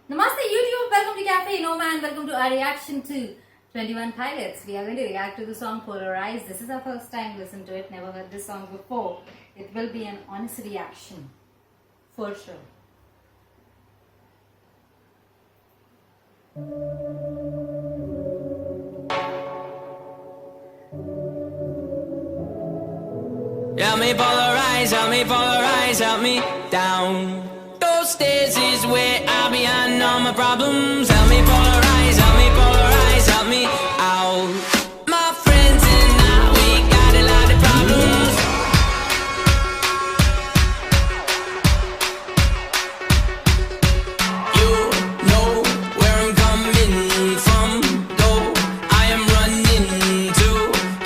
Namaste YouTube, welcome to CAFE ENOMA and welcome to our reaction to 21 Pilots. We are going to react to the song Polarize. This is our first time listen to it, never heard this song before. It will be an honest reaction, for sure. Help me polarize, help me down. Those stairs is where I'll be hiding all my problems. Help me polarize, help me out. My friends and I, we got a lot of problems. You know where I'm coming from, though I am running to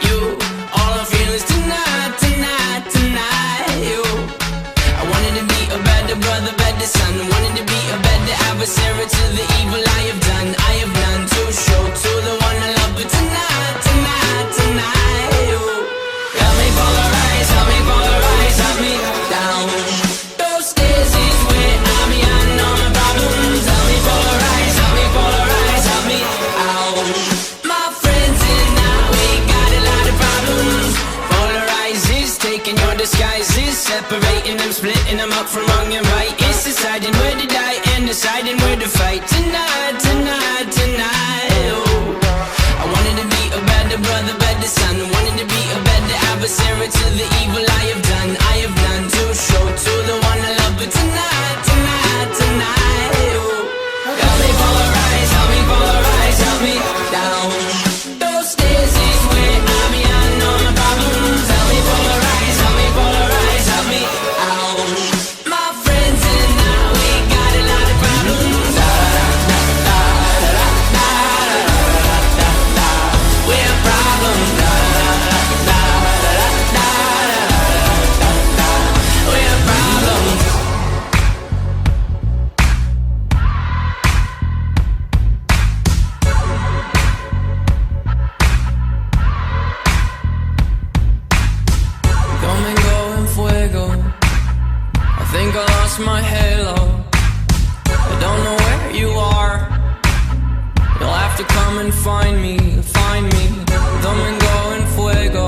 you. All I feel is tonight, you. I wanted to be a better brother, better son. Wanted to be a better adversary to the evil I have done. I have none to show to the one I love, but tonight, you. Help me polarize, help me down. Those stairs is where I'm behind all my problems. Help me polarize, help me out. My friends and I, we got a lot of problems. Polarize is taking your disguises, separating them, splitting them up from wrong and right. It's deciding where to die and deciding where to fight. Tonight, oh. I wanted to be a better brother, better son. Wanted to be a better adversary to the evil I have done. I have none to show to the one I love, but tonight, oh. Help me polarize, help me down. Those stairs is where I'm behind all my problems. Help me polarize, help me out. My friends and I, we got a lot of problems. We're problems. We're problems. Domingo en fuego. I think I lost my halo. I don't know where you are. You'll have to come and find me. Domingo en fuego.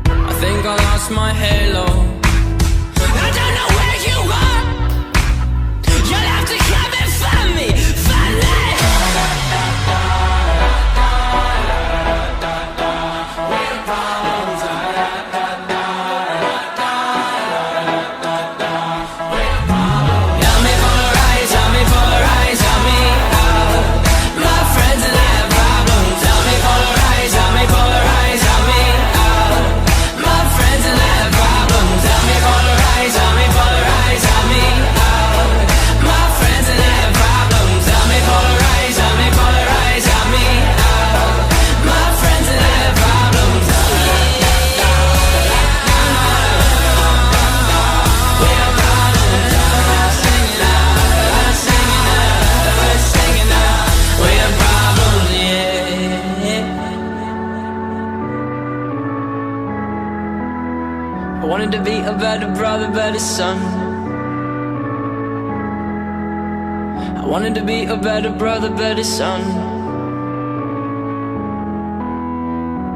I think I lost my halo. I don't know where you are. You'll have to come and find me. Help me polarize, help me out. My friends and I have problems. Help me polarize, help me out. My friends and I have problems. Help me polarize, help me out. My friends and I have problems. Help me polarize, help me out. My friends and I have problems. We have problems. Singing out. We have problems, yeah. I wanted to be a better brother, better son. I wanted to be a better brother, better son.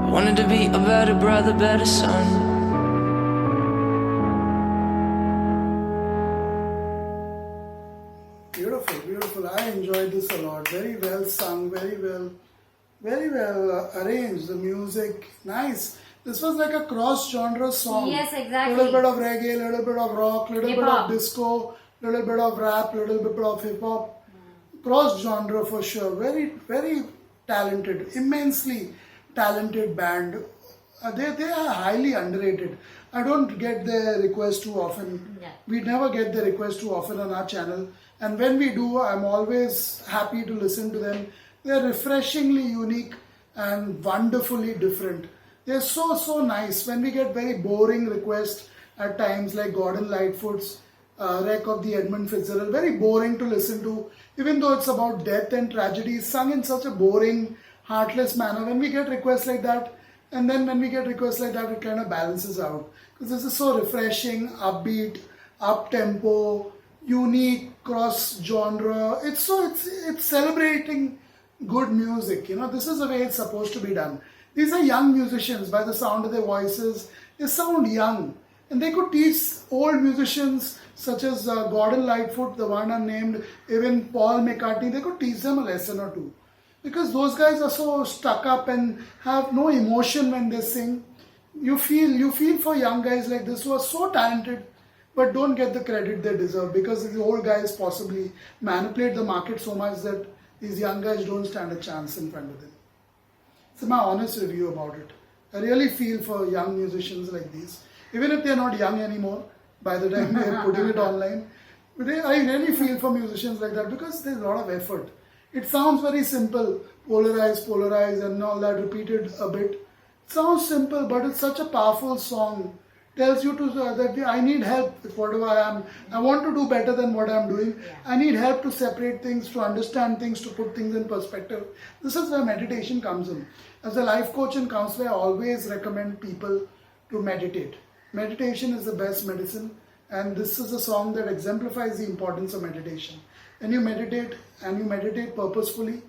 I wanted to be a better brother, better son. Beautiful. I enjoyed this a lot. Very well sung, very well arranged. The music, nice. This was like a cross-genre song. Yes, exactly. Little bit of reggae, little bit of rock, little bit Hip-hop. of disco, little bit of rap, little bit of hip-hop. Cross-genre for sure. Very talented, immensely talented band. They are highly underrated. I don't get their request too often. Yeah. We never get their request too often on our channel. And when we do, I'm always happy to listen to them. They're refreshingly unique and wonderfully different. They're so nice. When we get very boring requests at times like Gordon Lightfoot's Wreck of the Edmund Fitzgerald, very boring to listen to, even though it's about death and tragedy, sung in such a boring, heartless manner. When we get requests like that, and then when we get requests like that, it kind of balances out. Because this is so refreshing, upbeat, up-tempo, unique, cross genre. It's celebrating good music. This is the way it's supposed to be done. These are young musicians. By the sound of their voices, they sound young, and they could teach old musicians such as Gordon Lightfoot, the one unnamed, even Paul McCartney. They could teach them a lesson or two, because those guys are so stuck up and have no emotion when they sing. You feel for young guys like this who are so talented but don't get the credit they deserve, because the old guys possibly manipulate the market so much that these young guys don't stand a chance in front of them. It's my honest review about it. I really feel for young musicians like these, even if they're not young anymore by the time they're putting it online. But I really feel for musicians like that, because there's a lot of effort. It sounds very simple, polarize, and all that repeated a bit. It sounds simple, but it's such a powerful song. Tells you to that I need help with whatever I am. I want to do better than what I'm doing. Yeah. I need help to separate things, to understand things, to put things in perspective. This is where meditation comes in. As a life coach and counselor, I always recommend people to meditate. Meditation is the best medicine, and this is a song that exemplifies the importance of meditation. When you meditate, and you meditate purposefully,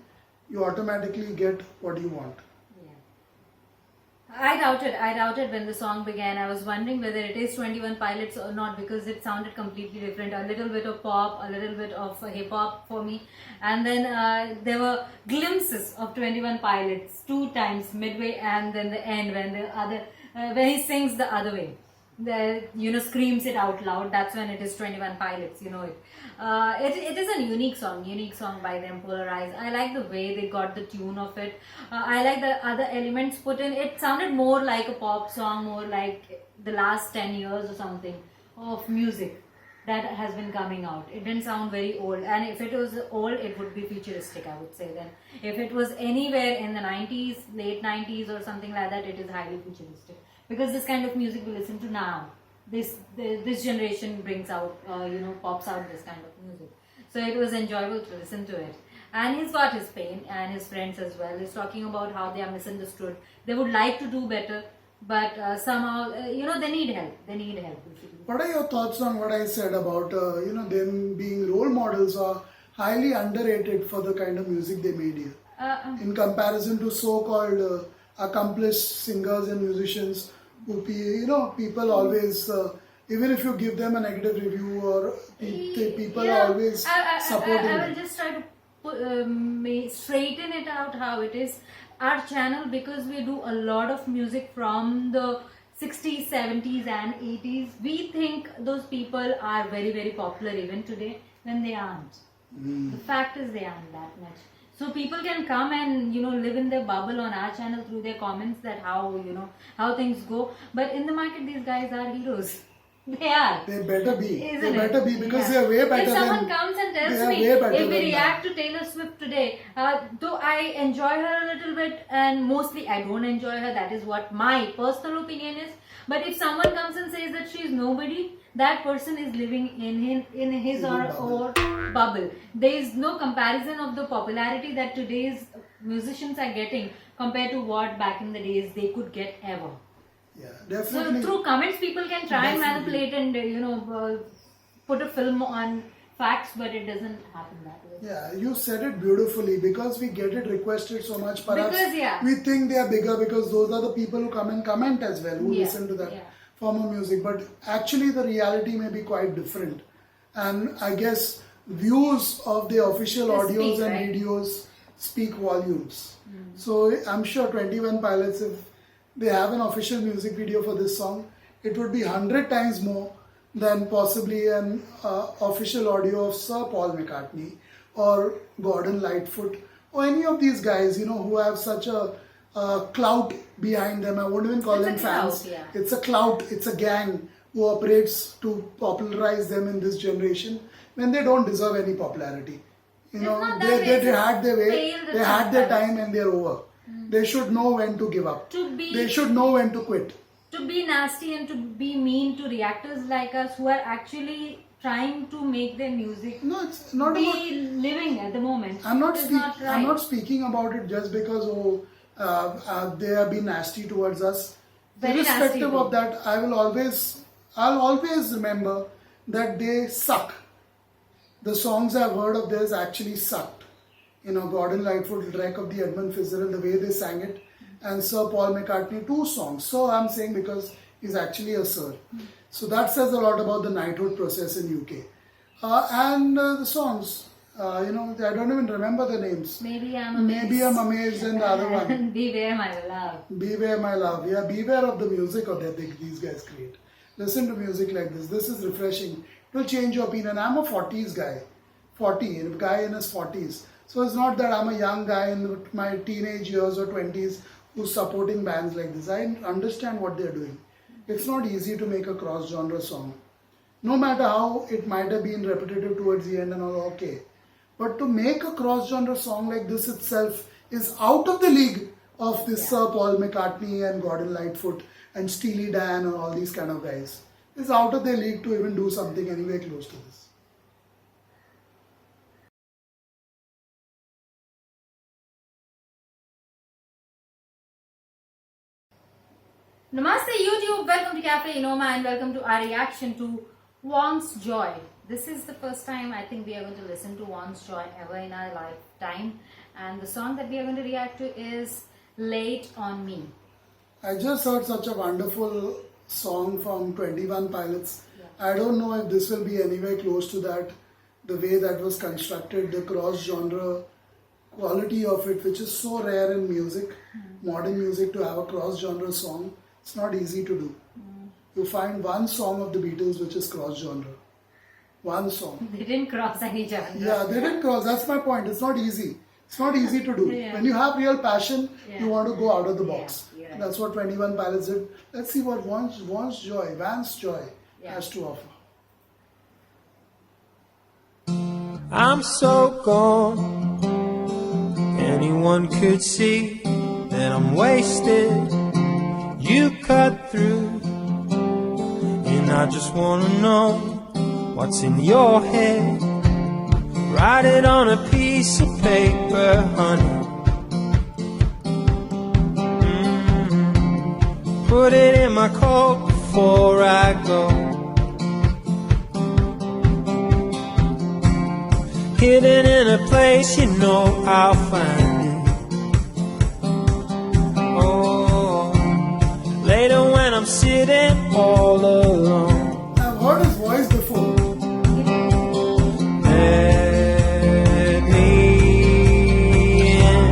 you automatically get what you want. I doubted when the song began. I was wondering whether it is 21 Pilots or not, because it sounded completely different. A little bit of pop, a little bit of hip hop for me. And then there were glimpses of 21 Pilots 2 times, midway and then the end when he sings the other way. Screams it out loud. That's when it is 21 Pilots, it. It is a unique song by them, Polarize. I like the way they got the tune of it. I like the other elements put in. It sounded more like a pop song, more like the last 10 years or something of music that has been coming out. It didn't sound very old, and if it was old, it would be futuristic, I would say. Then if it was anywhere in the 90s, late 90s or something like that, it is highly futuristic, because this kind of music we listen to now, this generation brings out, pops out this kind of music. So it was enjoyable to listen to it. And he's got his pain, and his friends as well. He's talking about how they are misunderstood. They would like to do better, but somehow, they need help. They need help. What are your thoughts on what I said about, them being role models are highly underrated for the kind of music they made here? In comparison to so-called accomplished singers and musicians who, people always, even if you give them a negative review, or people are always supporting I will them. just try to straighten it out how it is. Our channel, because we do a lot of music from the 60s, 70s and 80s, we think those people are very, very popular even today, when they aren't. The fact is they aren't that much. So people can come and live in their bubble on our channel through their comments that how things go. But in the market, these guys are heroes. They are. They better be. Isn't They better be, because Yeah. they are way better If than. someone comes and tells they are me, way better if we than react that. to Taylor Swift today, though I enjoy her a little bit, and mostly I don't enjoy her, that is what my personal opinion is. But if someone comes and says that she is nobody, that person is living in his or her bubble. There is no comparison of the popularity that today's musicians are getting compared to what back in the days they could get ever. Yeah, So definitely. through comments, people can try and manipulate and put a film on facts, but it doesn't happen that way. Yeah, you said it beautifully, because we get it requested so much. Perhaps Because, we think they are bigger because those are the people who come and comment as well, who Yeah, listen to that yeah. form of music. But actually, the reality may be quite different. And I guess views of the official They audios speak, and right? videos speak volumes. So I'm sure 21 Pilots, if they have an official music video for this song, it would be 100 times more than possibly an official audio of Sir Paul McCartney or Gordon Lightfoot or any of these guys, who have such a clout behind them. I won't even call It's a them fans. clout, yeah. It's a clout, it's a gang who operates to popularize them in this generation when they don't deserve any popularity. not that They way, it's had their way, failed they had their sometimes. time and they're over. They should know when to give up. They should know when to quit. To be nasty and to be mean to reactors like us who are actually trying to make their music No, it's not be about. living at the moment. I'm not, It's speak, not right. I'm not speaking about it just because they have been nasty towards us. Very nasty Irrespective too. of that, I'll always remember that they suck. the songs I've heard of theirs actually sucked. You know, Gordon Lightfoot, Wreck of the Edmund Fitzgerald, the way they sang it, and Sir Paul McCartney, 2 songs. So I'm saying because he's actually a Sir. So that says a lot about the knighthood process in UK. And the songs, I don't even remember the names. Maybe I'm amazed. Maybe I'm Amazed and the other one. Beware my love. Beware my love. Yeah, beware of the music that these guys create. Listen to music like this. This is refreshing. It will change your opinion. I'm a 40s guy. 40, a guy in his 40s. So it's not that I'm a young guy in my teenage years or 20s who's supporting bands like this. I understand what they're doing. It's not easy to make a cross-genre song. No matter how it might have been repetitive towards the end and all, okay. But to make a cross-genre song like this itself is out of the league of this Sir Paul McCartney and Gordon Lightfoot and Steely Dan and all these kind of guys. It's out of their league to even do something anywhere close to this. Namaste YouTube, welcome to Cafe Enoma and welcome to our reaction to VANCE Joy. This is the first time I think we are going to listen to VANCE Joy ever in our lifetime, and the song that we are going to react to is Late on Me. I just heard such a wonderful song from 21 Pilots. I don't know if this will be anywhere close to that, the way that was constructed, the cross-genre quality of it, which is so rare in music, modern music, to have a cross-genre song. It's not easy to do. You find one song of the Beatles which is cross-genre. One song. They didn't cross any genre. Yeah, they didn't cross. That's my point. It's not easy. It's not easy to do. Yeah. When you have real passion, you want to go out of the box. Yeah, right. That's what 21 Pilots did. Let's see what VANCE Joy has to offer. I'm so gone. Anyone could see that I'm wasted. You cut through, and I just wanna know what's in your head. Write it on a piece of paper, honey. Put it in my coat before I go. Hidden in a place you know I'll find it. Oh, later when I'm sitting all alone. I've heard his voice before. Let me in.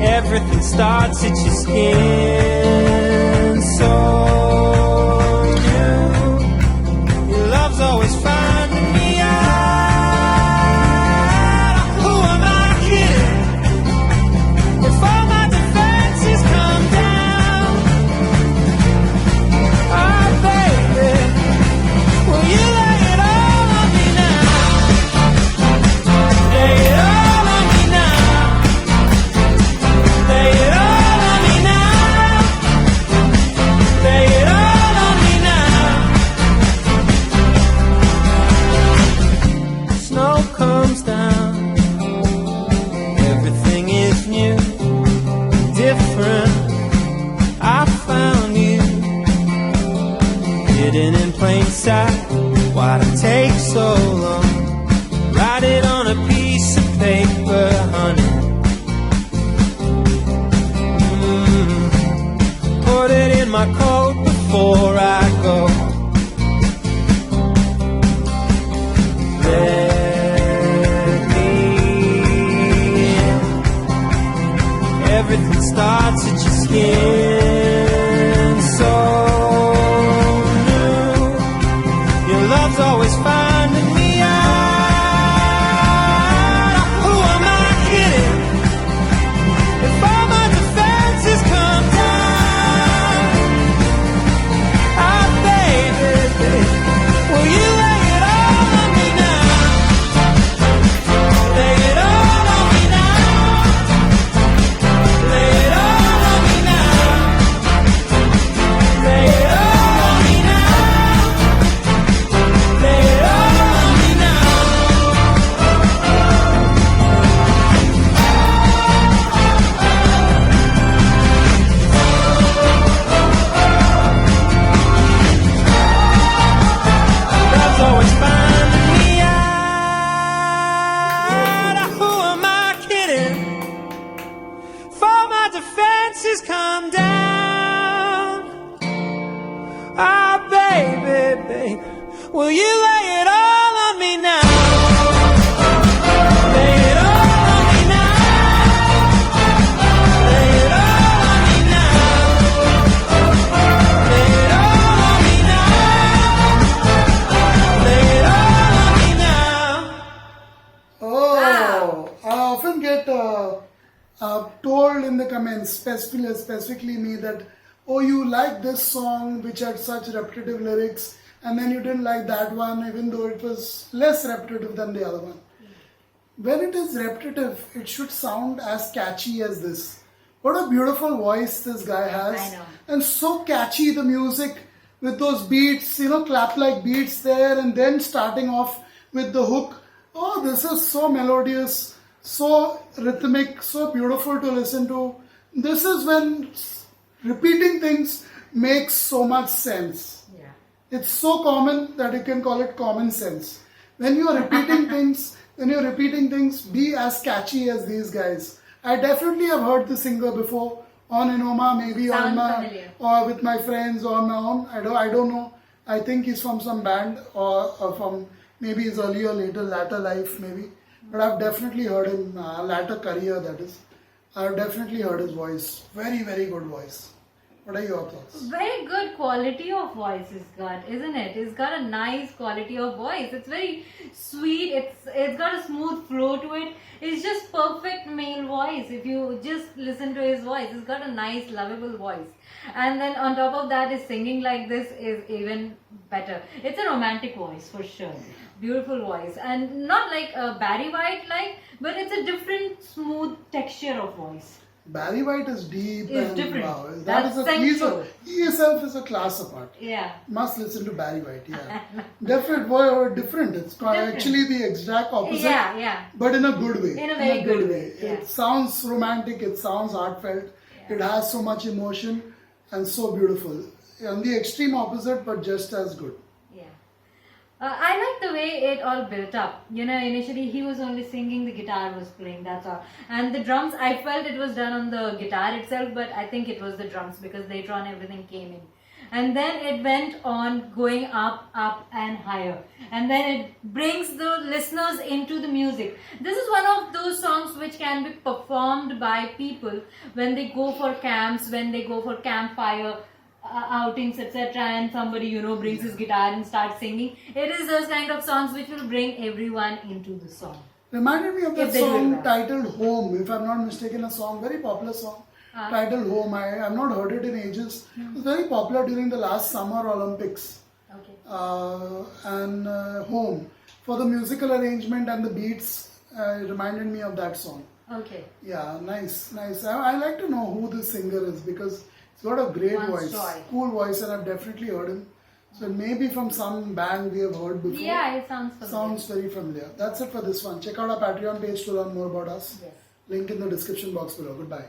Everything starts at your skin. So new. Your love's always finding me out. Who am I kidding? If all my defenses come down, oh baby, will you lay it all on me now? Lay it all on me now. Lay it all on me now. Lay it all on me now. Snow comes down. Everything is new, different. I found you, hidden in plain sight. Why'd it take so long? Write it on a piece of paper, honey. Put it in my coat before I go. Let me in. Everything starts at your skin. So new. Your love's always finding me out. Who am I kidding? If all my defenses come down, ah baby, will you lay it all on me now? Lay it all on me now. Lay it all on me now. baby. Will you lay it all on me now? Lay it all on me now. Lay it all on me now. Lay it all on me now. Lay it all on me now. Oh, I often get told in the comments, specifically me, that oh, you like this song which had such repetitive lyrics, and then you didn't like that one even though it was less repetitive than the other one. When it is repetitive, it should sound as catchy as this. What a beautiful voice this guy has. I know. And so catchy, the music with those beats, clap like beats there, and then starting off with the hook. Oh, this is so melodious, so rhythmic, so beautiful to listen to. This is when repeating things makes so much sense. Yeah. It's so common that you can call it common sense. When you are repeating things, be as catchy as these guys. I definitely have heard the singer before on Enoma, maybe Sounds familiar. or with my friends or on my own. I don't know. I think he's from some band or from maybe his earlier, latter life maybe. But I've definitely heard him, latter career that is. I've definitely heard his voice. Very, very good voice. What are your thoughts? Very good quality of voice it's got, isn't it? It's got a nice quality of voice. It's very sweet. It's got a smooth flow to it. It's just perfect male voice. If you just listen to his voice, it's got a nice, lovable voice. And then on top of that, his singing like this is even better. It's a romantic voice for sure. Beautiful voice, and not like a Barry White but it's a different smooth texture of voice. Barry White is deep It's and different. wow. That's sensual. He himself is a class apart. Yeah. Must listen to Barry White, yeah. Different. It's actually the exact opposite. Yeah. But in a good way. In a very good way, yeah. It sounds romantic, it sounds heartfelt, it has so much emotion and so beautiful. On the extreme opposite, but just as good. I like the way it all built up. Initially he was only singing, the guitar was playing, that's all. And the drums, I felt it was done on the guitar itself, but I think it was the drums because later on everything came in. And then it went on going up and higher. And then it brings the listeners into the music. This is one of those songs which can be performed by people when they go for camps, when they go for campfire outings, etc., and somebody brings his guitar and starts singing. It is those kind of songs which will bring everyone into the song. Reminded me of that If they do it song well. titled Home, if I'm not mistaken, a song, very popular song titled Home. I've not heard it in ages. It was very popular during the last Summer Olympics. Okay. And Home, for the musical arrangement and the beats, it reminded me of that song. Okay. Yeah, nice. I like to know who this singer is because he's got a great Vance voice, Joy. cool voice, and I've definitely heard him. So maybe from some band we have heard before. Yeah, it sounds familiar. Sounds very familiar. That's it for this one. Check out our Patreon page to learn more about us. Yes. Link in the description box below. Goodbye.